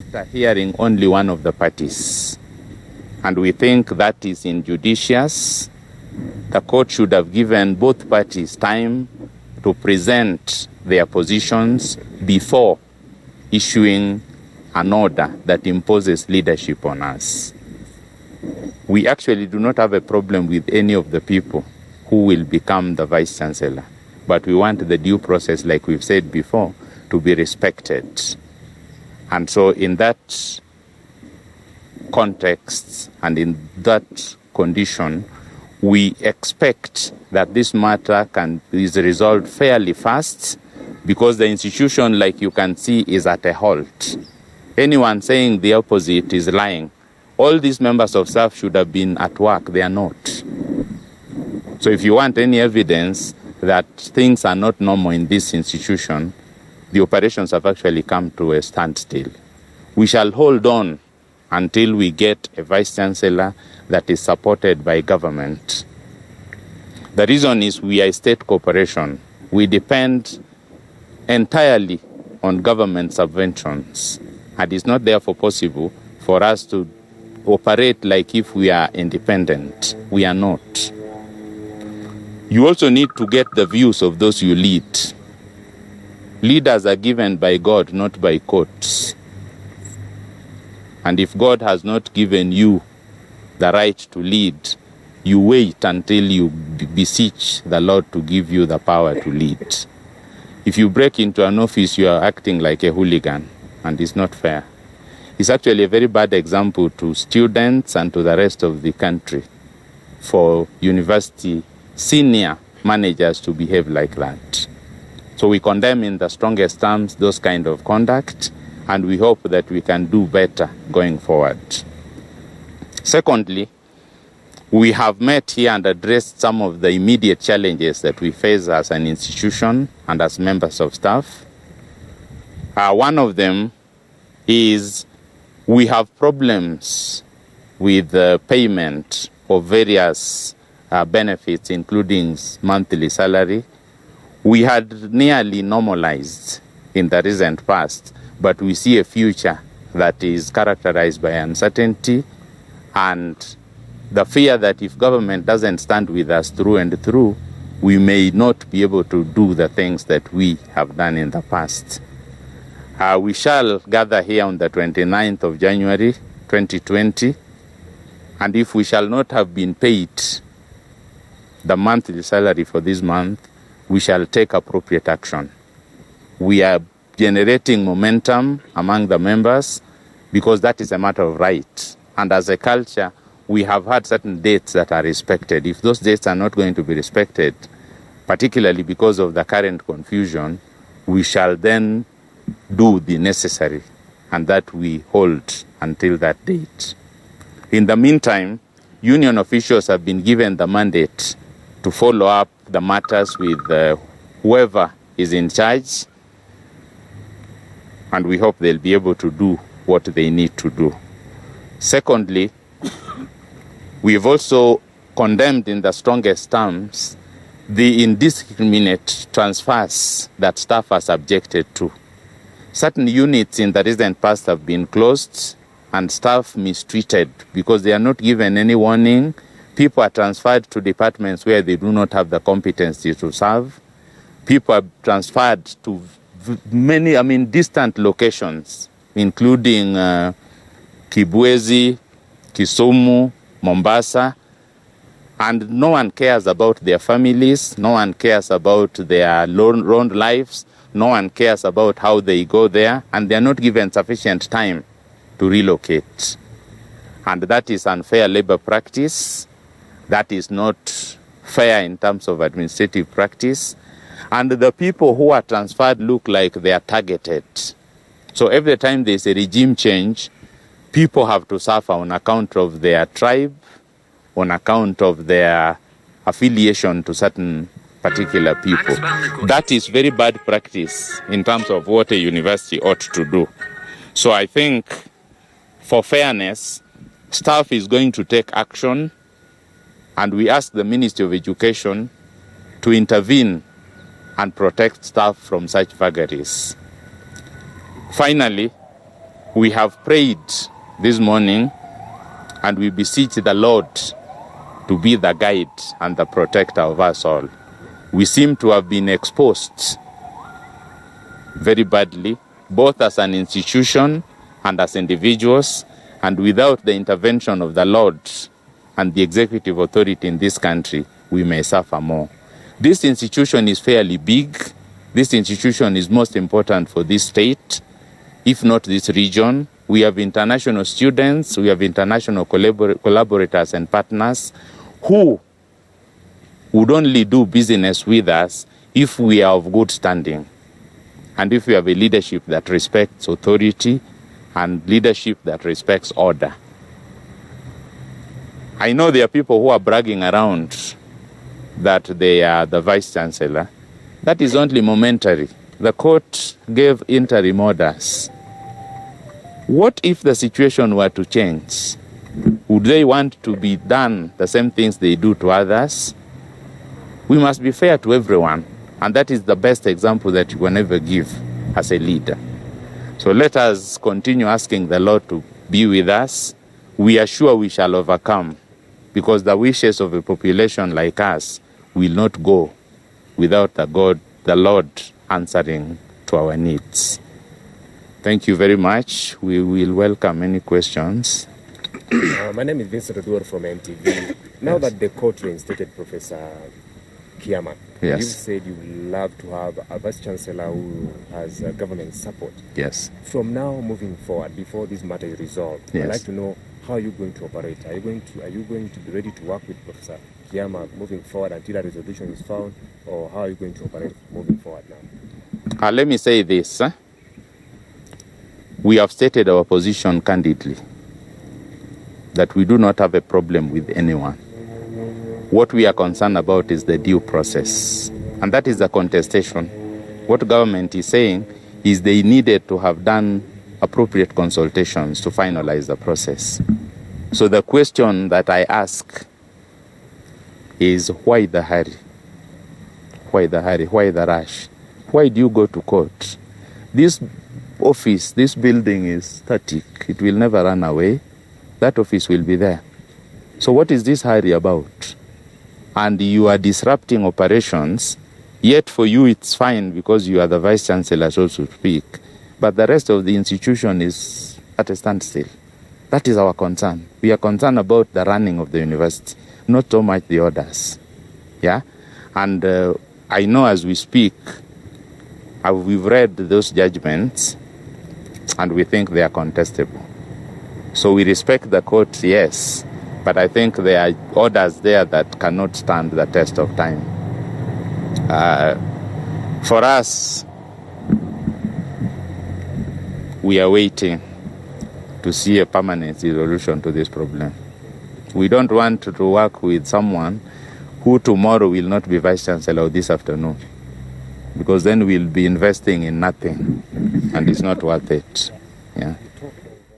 After hearing only one of the parties, and we think that is injudicious, the court should have given both parties time to present their positions before issuing an order that imposes leadership on us. We actually do not have a problem with any of the people who will become the Vice Chancellor, but we want the due process, like we've said before, to be respected. And so in that context and in that condition, we expect that this matter is resolved fairly fast, because the institution, like you can see, is at a halt. Anyone saying the opposite is lying. All these members of staff should have been at work. They are not. So if you want any evidence that things are not normal in this institution, the operations have actually come to a standstill. We shall hold on until we get a Vice Chancellor that is supported by government. The reason is we are a state corporation. We depend entirely on government subventions, and it's not therefore possible for us to operate like if we are independent. We are not. You also need to get the views of those you lead. Leaders are given by God, not by courts. And if God has not given you the right to lead, you wait until you beseech the Lord to give you the power to lead. If you break into an office, you are acting like a hooligan, and it's not fair. It's actually a very bad example to students and to the rest of the country for university senior managers to behave like that. So we condemn in the strongest terms those kind of conduct, and we hope that we can do better going forward. Secondly, we have met here and addressed some of the immediate challenges that we face as an institution and as members of staff. One of them is we have problems with the payment of various benefits, including monthly salary. We had nearly normalized in the recent past, but we see a future that is characterized by uncertainty and the fear that if government doesn't stand with us through and through, we may not be able to do the things that we have done in the past. We shall gather here on the 29th of January 2020, and if we shall not have been paid the monthly salary for this month, we shall take appropriate action. We are generating momentum among the members because that is a matter of right. And as a culture, we have had certain dates that are respected. If those dates are not going to be respected, particularly because of the current confusion, we shall then do the necessary, and that we hold until that date. In the meantime, union officials have been given the mandate to follow up the matters with whoever is in charge, and we hope they'll be able to do what they need to do. Secondly, we've also condemned in the strongest terms the indiscriminate transfers that staff are subjected to. Certain units in the recent past have been closed and staff mistreated because they are not given any warning. People are transferred to departments where they do not have the competency to serve. People are transferred to many, distant locations, including Kibwezi, Kisumu, Mombasa, and no one cares about their families, no one cares about their own lives, no one cares about how they go there, and they are not given sufficient time to relocate. And that is unfair labor practice. That is not fair in terms of administrative practice. And the people who are transferred look like they are targeted. So every time there's a regime change, people have to suffer on account of their tribe, on account of their affiliation to certain particular people. That is very bad practice in terms of what a university ought to do. So I think for fairness, staff is going to take action, and we ask the Ministry of Education to intervene and protect staff from such vagaries. Finally, We have prayed this morning and we beseech the Lord to be the guide and the protector of us all. We seem to have been exposed very badly, both as an institution and as individuals, and without the intervention of the Lord and the executive authority in this country, we may suffer more. This institution is fairly big. This institution is most important for this state, if not this region. We have international students, we have international collaborators and partners who would only do business with us if we are of good standing and if we have a leadership that respects authority and leadership that respects order. I know there are people who are bragging around that they are the Vice Chancellor. That is only momentary. The court gave interim orders. What if the situation were to change? Would they want to be done the same things they do to others? We must be fair to everyone, and that is the best example that you can ever give as a leader. So let us continue asking the Lord to be with us. We are sure we shall overcome, because the wishes of a population like us will not go without the Lord answering to our needs. Thank you very much. We will welcome any questions. My name is Vincent Oduor from MTV. Now that the court reinstated Professor Kiama, yes, you said you would love to have a Vice Chancellor who has government support. Yes. From now moving forward, before this matter is resolved, yes, I'd like to know how you're going to operate. Are you going to be ready to work with Professor Kiama moving forward until a resolution is found, or how are you going to operate moving forward now? Let me say this. We have stated our position candidly, that we do not have a problem with anyone. What we are concerned about is the due process, and that is the contestation. What government is saying is they needed to have done appropriate consultations to finalize the process. So the question that I ask is, why the hurry? Why the hurry? Why the rush? Why do you go to court? This office, this building is static. It will never run away. That office will be there. So what is this hurry about? And you are disrupting operations, yet for you it's fine because you are the Vice Chancellor, so to speak. But the rest of the institution is at a standstill. That is our concern. We are concerned about the running of the university, not so much the orders. Yeah? And I know as we speak, we've read those judgments, and we think they are contestable. So we respect the court, yes, but I think there are orders there that cannot stand the test of time. For us, we are waiting to see a permanent solution to this problem. We don't want to work with someone who tomorrow will not be Vice Chancellor this afternoon, because then we'll be investing in nothing, and it's not worth it. Yeah. You talk